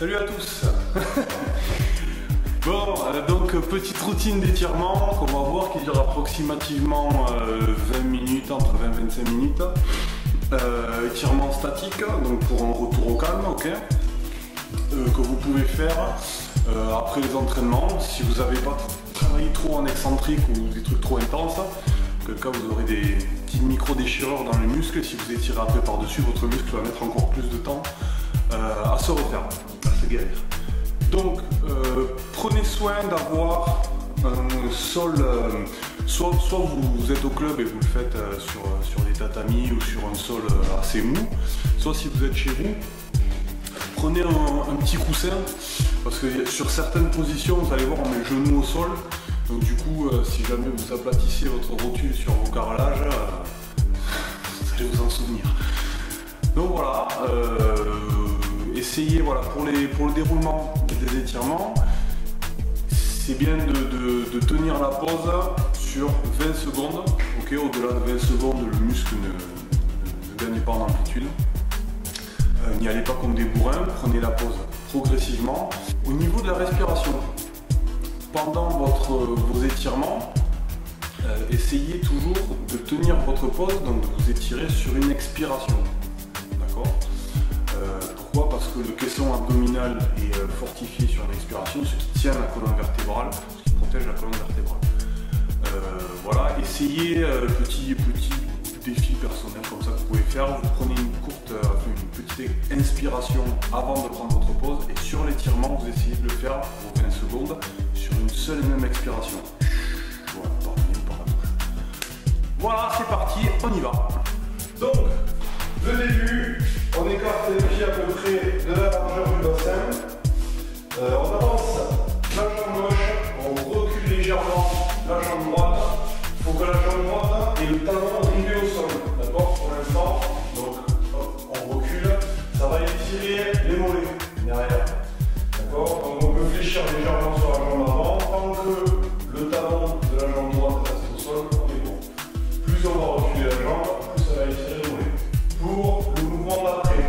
Salut à tous. Bon, donc petite routine d'étirement qu'on va voir qui dure approximativement 20 minutes, entre 20 et 25 minutes. Étirement statique, donc pour un retour au calme, ok, que vous pouvez faire après les entraînements. Si vous n'avez pas travaillé trop en excentrique ou des trucs trop intenses, quel cas vous aurez des petites micro-déchirures dans les muscles. Si vous étirez après par-dessus, votre muscle va mettre encore plus de temps à se refaire, à se guérir. Donc prenez soin d'avoir un sol, soit vous êtes au club et vous le faites sur des tatamis ou sur un sol assez mou, soit si vous êtes chez vous, prenez un petit coussin, parce que sur certaines positions, vous allez voir, on met le genou au sol, donc du coup, si jamais vous aplatissez votre rotule sur vos carrelages, vous allez vous en souvenir. Donc voilà, essayez, voilà, pour le déroulement des étirements, c'est bien de tenir la pause sur 20 secondes. Ok, au-delà de 20 secondes, le muscle ne gagne pas en amplitude. N'y allez pas comme des bourrins, prenez la pause progressivement. Au niveau de la respiration, pendant vos étirements, essayez toujours de tenir votre pause, donc de vous étirer sur une expiration. D'accord ? Pourquoi ? Parce que le caisson abdominal est fortifié sur l'expiration, ce qui tient la colonne vertébrale, ce qui protège la colonne vertébrale. Voilà, essayez petit défi personnel comme ça que vous pouvez faire. Vous prenez une petite inspiration avant de prendre votre pause et sur l'étirement, vous essayez de le faire pour 20 secondes sur une seule et même expiration. Voilà, par le nez, par la bouche. Voilà, c'est parti, on y va. Donc, le début, on écarte les pieds à peu près de la largeur du bassin. On avance la jambe gauche, on recule légèrement la jambe droite. Il faut que la jambe droite ait le talon arrivé au sol. D'accord, pour l'instant. Donc, hop, on recule. Ça va étirer les mollets derrière. D'accord, donc on peut fléchir légèrement sur la jambe avant. Tant que le talon de la jambe droite reste au sol, on est bon. Plus on va reculer la jambe, plus ça va étirer les mollets. Pour le mouvement d'après,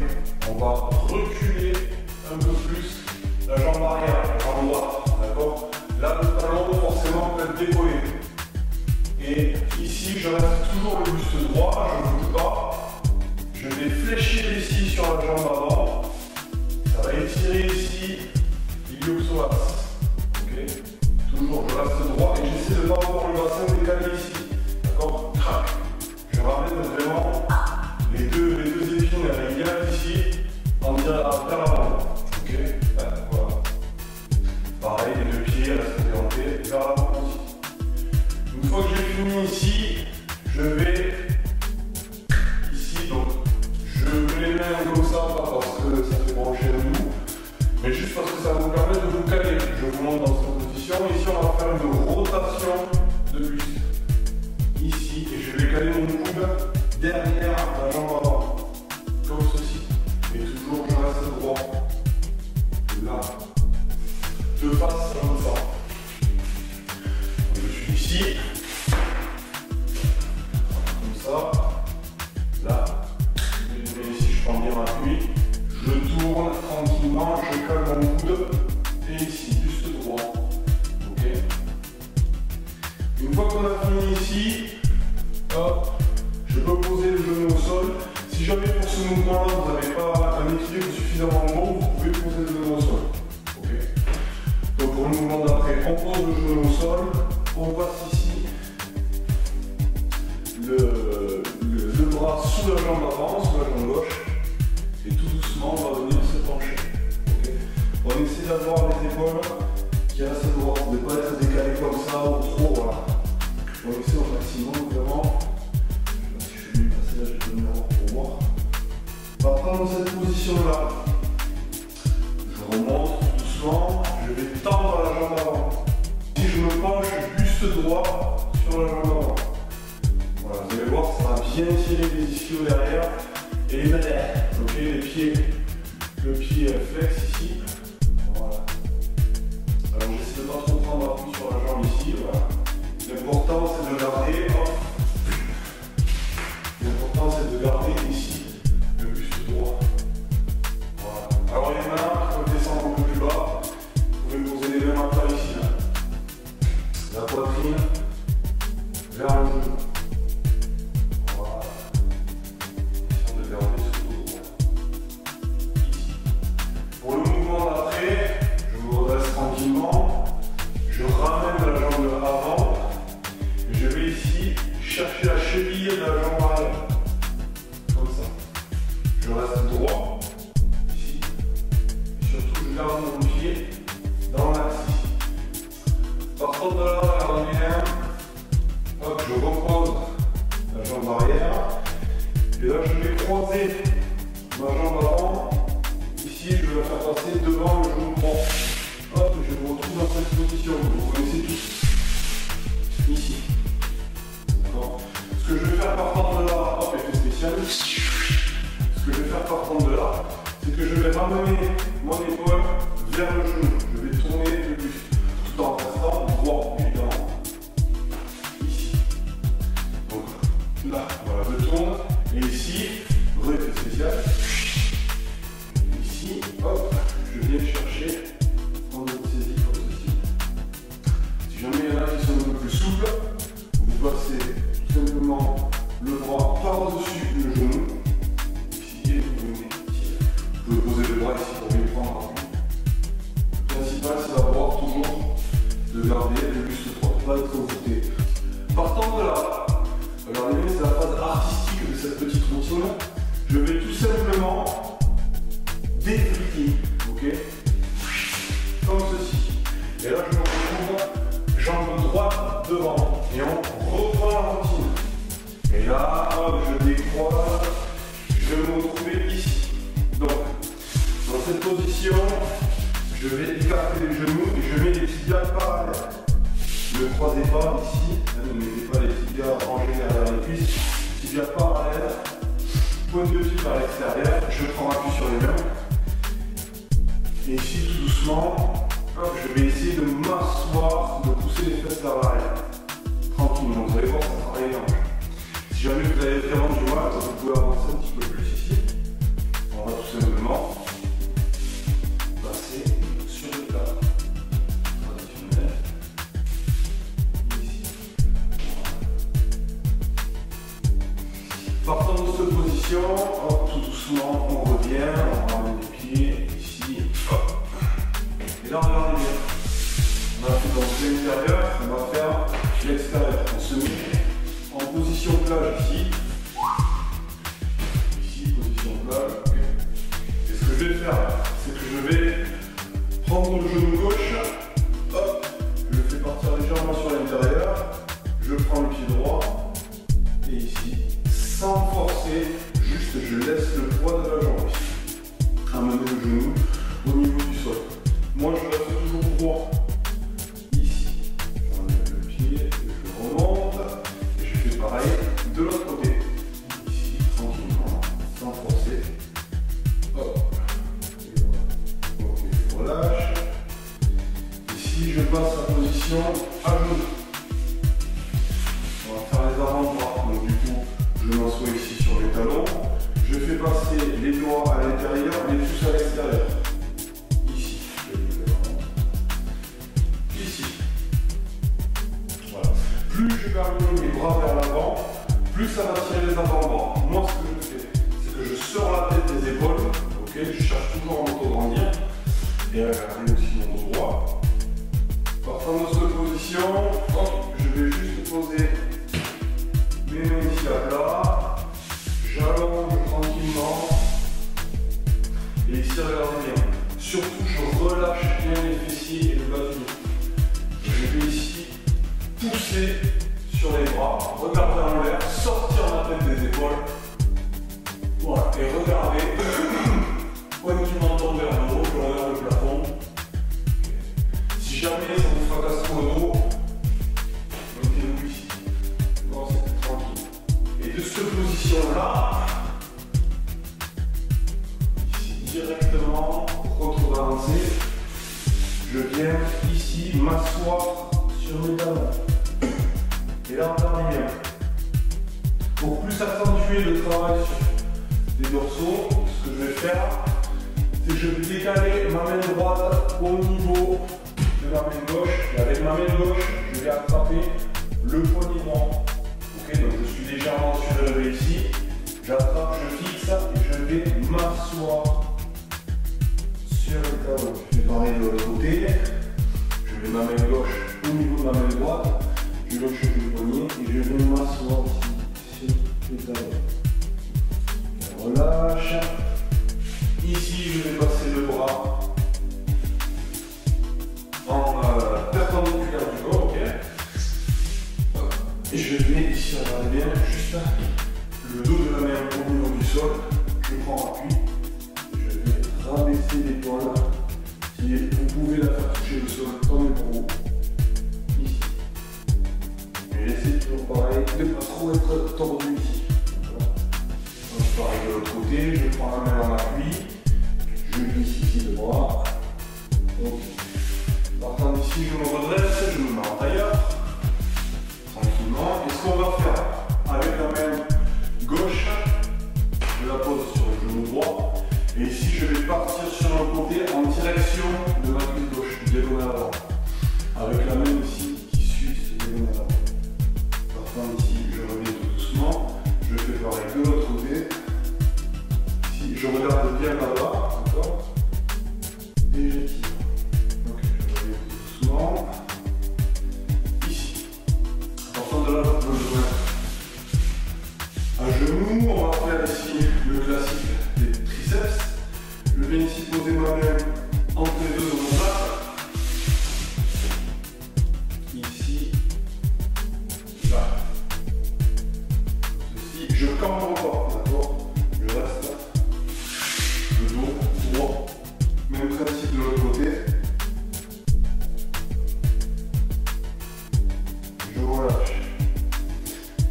on va reculer un peu plus la jambe arrière, la jambe droite, d'accord. Là, le talon forcément peut être décollé. Et ici, je reste toujours le buste droit, je ne bouge pas. Je vais fléchir ici sur la jambe avant. Ça va étirer ici l'iliopsoas. Ok. Toujours, je reste droit et j'essaie de ne pas avoir le bassin décalé ici. D'accord. Je ramène vraiment les deux épines égales ici, en vers l'avant. Ok, voilà. Pareil, les deux pieds restent orientés vers l'avant aussi. Une fois que j'ai fini ici, je vais ici, donc je mets les mains comme ça, pas parce que ça fait brancher le nous, mais juste parce que ça vous permet de vous caler. Je vous montre dans cette position. Ici, on va faire une rotation de buste. Ici, et je vais caler mon coude derrière la jambe avant, comme ceci. Et toujours je reste droit. Là. Je passe comme ça. Donc, je suis ici. Comme ça. Là. Et ici, je prends bien appui. Je tourne tranquillement, je cale mon coude. Et ici, juste droit. Ok. Une fois qu'on a fini ici, hop. Je peux poser le genou au sol. Si jamais pour ce mouvement-là, vous n'avez pas un équilibre suffisamment bon, vous pouvez poser le genou au sol. Okay. Donc pour le mouvement d'après, on pose le genou au sol, on passe ici le bras sous la jambe avant, sous la jambe gauche, et tout doucement, on va venir se pencher. Okay. On essaie d'avoir les épaules qui restent droites, de ne pas être décalé comme ça ou trop. Voilà. On essaie au maximum, vraiment. Là, je vais donner un pour voir. On va prendre cette position-là. Je remonte doucement. Je vais tendre la jambe avant. Si je me penche buste droit sur la jambe avant. Voilà, vous allez voir, ça va bien tirer les ischios derrière. Et les mains derrière. Ok, les pieds. Le pied flex ici. Voilà. Alors j'essaie de ne pas trop prendre appui sur la jambe ici. Voilà. L'important c'est de garder. Hop. L'important c'est de garder ici le buste droit. Voilà. Alors les mains peuvent descendre reste droit, ici, et surtout je garde mon pied dans l'axe ici. Partant de là, regardez bien, hop, je repose la jambe arrière, et là je vais croiser ma jambe avant, ici je vais la faire passer devant le genou droit. Hop, je me retrouve dans cette position, vous connaissez tous, ici. Ce que je vais faire partant de là, hop, effet spécial. Ce que je vais faire partant de là, c'est que je vais ramener mon épaule vers le genou. Je vais tourner le buste, tout en restant droit, évidemment. Ici. Donc là, voilà, je tourne. Et ici, effet spécial. Ici, hop, je viens chercher, prendre une saisie comme ceci. Si jamais il y en a qui sont un peu plus souples, vous passez simplement le bras par-dessus le genou. Ici, et vous venez ici. Vous pouvez poser le bras ici pour bien prendre en appui. Le principal, c'est d'avoir toujours de garder le buste droit, pas être voûté. Partant de là, regardez bien, c'est la phase artistique de cette petite routine. Je vais tout simplement déplier, ok? Comme ceci. Et là, je me retrouve jambe droite devant. Et on reprend la routine. Et là, hop, je décroise, je vais me retrouver ici. Donc, dans cette position, je vais écarter les genoux et je mets les tibias parallèles. Ne croisez pas ici, ne mettez pas les tibias rangés derrière les cuisses. Tibias parallèles, pointe de pied par l'extérieur, je prends appui sur les mains. Et ici, tout doucement, hop, je vais essayer de m'asseoir, de pousser les fesses vers l'arrière. Tranquillement, vous allez voir, ça travaille les hanches. Si jamais vous avez vraiment du mal, vous pouvez avancer un petit peu plus ici. On va tout simplement passer sur le plat traditionnel. Ici. Partant de cette position, hop, tout doucement, on revient, on ramène les pieds ici. Hop. Et là, regardez bien. On a fait donc l'intérieur, on va faire l'extérieur. On se met en position plage ici. Ici, position plage. Okay. Et ce que je vais faire, c'est que je vais prendre le genou gauche. Hop, je le fais partir légèrement sur l'intérieur. Je prends le pied droit. Et ici, sans forcer, juste je laisse le poids de la jambe ici. Amener le genou au niveau du sol. Moi, je reste toujours droit. Pareil, de l'autre côté, ici, tranquillement, sans forcer. Hop. Et voilà. Ok, je relâche. Ici, je passe en position à genoux. On va faire les avant-bras. Donc, du coup, je m'assois ici sur les talons. Je fais passer les doigts à l'intérieur, les pouces à l'extérieur. Ici, je les montre. Ici. Voilà. Plus je garde les bras vers l'avant, plus ça va tirer les avant-bras. Moi, ce que je fais, c'est que je sors la tête des épaules, ok, je cherche toujours à m'auto-grandir, et à garder aussi mon dos droit. Partant de cette position, hop, je vais juste poser mes mains ici à plat, j'allonge tranquillement, et ici, regardez bien. Surtout, je relâche bien les fessiers et le bas du dos. Je vais ici pousser sur les bras, regarder en l'air, sortir la tête des épaules. Voilà, et regardez, pointe du menton vers le haut, je regarde le plafond. Si jamais ça vous fracasse trop le dos, mettez-vous ici. Bon, c'est tranquille. Et de cette position-là, ici directement, pour retrouver avancer, je viens ici m'asseoir sur mes talons. Et là, regardez bien. Pour plus accentuer le travail des dorsaux, ce que je vais faire, c'est que je vais décaler ma main droite au niveau de ma main gauche. Et avec ma main gauche, je vais attraper le poignet droit. Ok, donc je suis légèrement surélevé ici. J'attrape, je fixe et je vais m'asseoir sur le talon. Je fais pareil de l'autre côté. Je mets ma main gauche au niveau de ma main droite. Je lâche le poignet et je vais m'asseoir ici sur les talons. Je relâche. l'épaule. Si vous pouvez la faire toucher le sol comme pour vous. Ici. Mais laissez toujours pareil, de ne pas trop être tordu ici. Donc pareil de l'autre côté, je prends la main en appui, je glisse ici le bras. Donc, partant d'ici, je me redresse, je me mets en tailleur. Tranquillement. Et ce qu'on va faire avec la main gauche, je la pose sur le genou droit. Et ici, je vais partir sur un côté en direction de ma cuisse gauche, diagonale avant. Avec la main ici qui suit cette diagonale avant. Partant d'ici, je reviens tout doucement. Je fais pareil de l'autre côté. Ici, je regarde bien là-bas, d'accord? Et je tire. Donc, je reviens tout doucement. Ici. Partant de là, je me joins à genoux. On va faire ici le classique des triceps. Je viens ici poser ma main entre les deux omoplates. Ici, là. Ceci, je campe encore, d'accord? Je reste là. Le dos droit. Même principe de l'autre côté. Je relâche.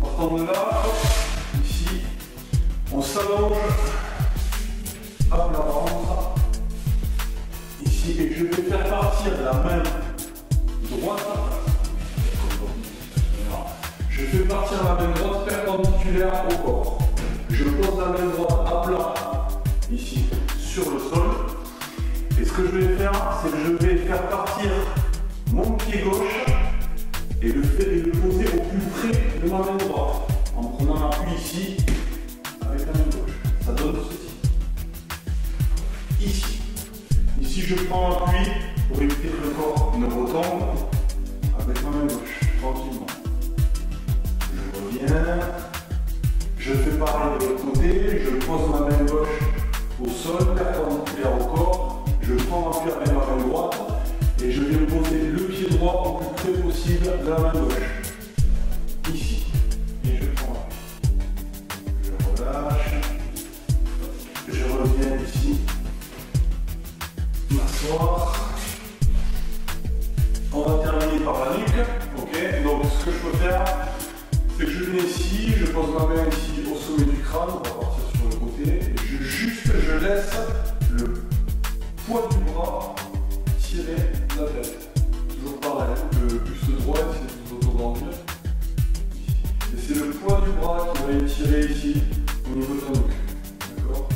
Partant de là, ici, on s'allonge. Hop, la ventre. Ici, et je vais faire partir la main droite. Je fais partir la main droite perpendiculaire au corps. Je pose la main droite à plat, ici, sur le sol. Et ce que je vais faire, c'est que je vais faire partir mon pied gauche et le poser au plus près de ma main droite. En prenant l'appui ici, avec la main gauche. Ça donne ceci. Ici. Ici, je prends l'appui pour éviter que le corps ne retombe avec ma main gauche, tranquillement. Je reviens. Je fais pareil de l'autre côté. Je pose ma main gauche au sol, perpendiculaire au corps. Je prends l'appui avec ma main droite et je viens poser le pied droit au plus près possible de la main gauche. Ici. Et je prends l'appui. Je relâche. Je reviens ici. M'asseoir. On va terminer par la nuque. Ok, donc ce que je peux faire, c'est que je viens ici, je pose ma main ici au sommet du crâne, on va partir sur le côté, et je laisse le poids du bras tirer la tête. Toujours pareil, le buste droit, c'est tout autour ici. Et c'est le poids du bras qui va étirer ici au niveau de la nuque. D'accord?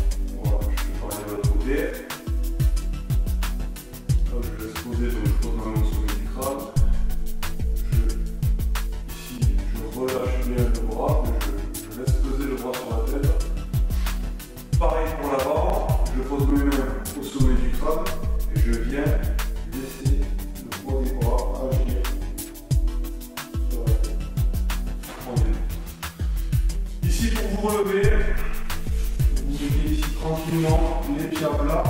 Voilà, je vais parler de l'autre côté. Je laisse poser, donc je pose ma main au sommet du crâne. Ici, je relâche bien le bras, je laisse peser le bras sur la tête. Pareil pour l'avant, je pose mes mains au sommet du crâne et je viens laisser le poids des bras agir sur la tête. Ici, pour vous relever, vous mettez ici tranquillement les pieds à plat.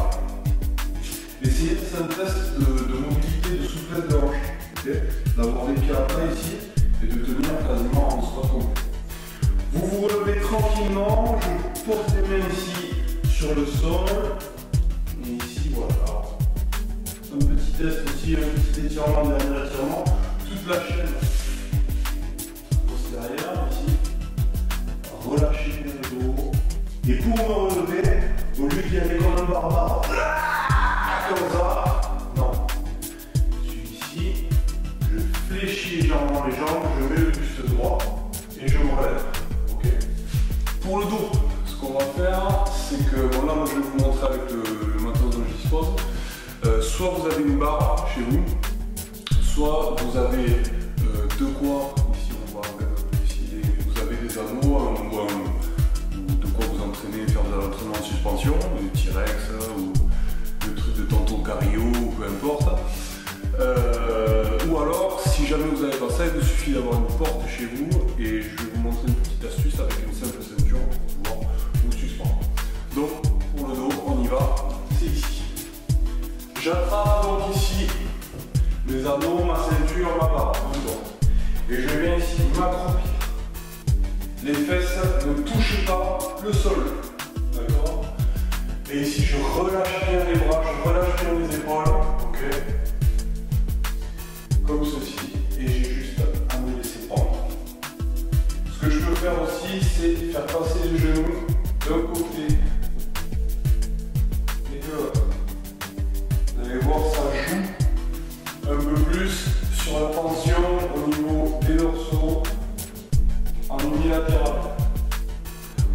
Essayez de faire un test de mobilité, de souplesse de hanche. Okay, d'avoir les pieds à plat ici et de tenir quasiment en squat complet. Vous vous relevez tranquillement, je pose les mains ici sur le sol. Et ici, voilà. Alors, un petit test aussi, un petit étirement, dernier étirement. Toute la chaîne postérieure ici. Relâchez bien le dos. Et pour me relever, au lieu d'y aller comme un barbare, comme ça, non. Je suis ici, je fléchis légèrement les jambes, je mets le buste droit et je me relève. Okay. Pour le dos, ce qu'on va faire, c'est que voilà, moi je vais vous montrer avec le matos dont je dispose. Soit vous avez une barre chez vous, soit vous avez de quoi, ici on voit ici, vous avez des anneaux ou de quoi vous entraîner, faire de l'entraînement en suspension, des T-Rex ou le truc de tonton Cario ou peu importe. Ou alors, si jamais vous n'avez pas ça, il vous suffit d'avoir une porte chez vous et je vais vous montrer une petite astuce avec une simple ceinture pour pouvoir vous suspendre. Donc, pour le dos, on y va, c'est ici. J'attrape donc ici mes anneaux, ma ceinture, ma barre, et je viens ici m'accroupir. Les fesses ne touchent pas le sol, d'accord? Et ici, je relâche bien les bras, je relâche c'est faire passer les genoux d'un côté et de l'autre. Vous allez voir, ça joue un peu plus sur la tension au niveau des dorsaux en unilatéral.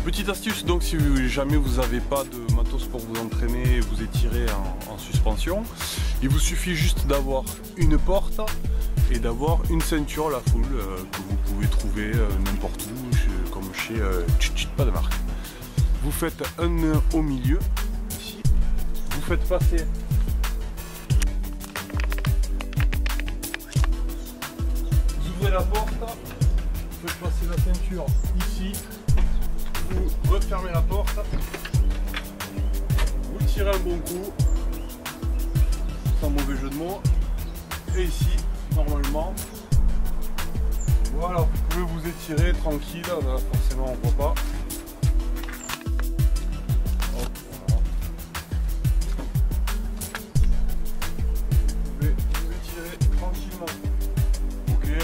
Petite astuce, donc si jamais vous n'avez pas de matos pour vous entraîner et vous étirer en suspension, il vous suffit juste d'avoir une porte et d'avoir une ceinture la full que vous pouvez trouver n'importe où, comme chez pas de marque. Vous faites un nœud au milieu, ici, vous faites passer la porte, vous faites passer la ceinture ici, vous refermez la porte, vous tirez un bon coup, sans mauvais jeu de mots, et ici, normalement, voilà, vous pouvez vous étirer tranquille, là, forcément on voit pas. Hop, voilà. Vous pouvez vous étirer tranquillement.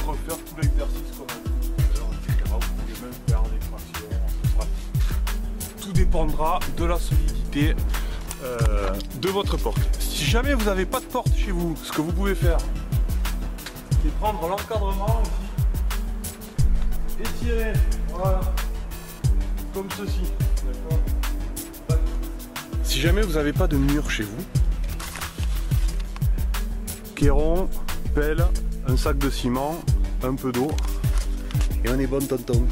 Refaire tout l'exercice qu'on a fait tout à l'heure, etc. Vous pouvez même faire des tractions. Tout dépendra de la solidité de votre porte. Si jamais vous n'avez pas de porte chez vous, ce que vous pouvez faire, c'est prendre l'encadrement ici, étirer, voilà, comme ceci. Si jamais vous n'avez pas de mur chez vous, kéron, pelle, un sac de ciment, un peu d'eau et on est bon tonton.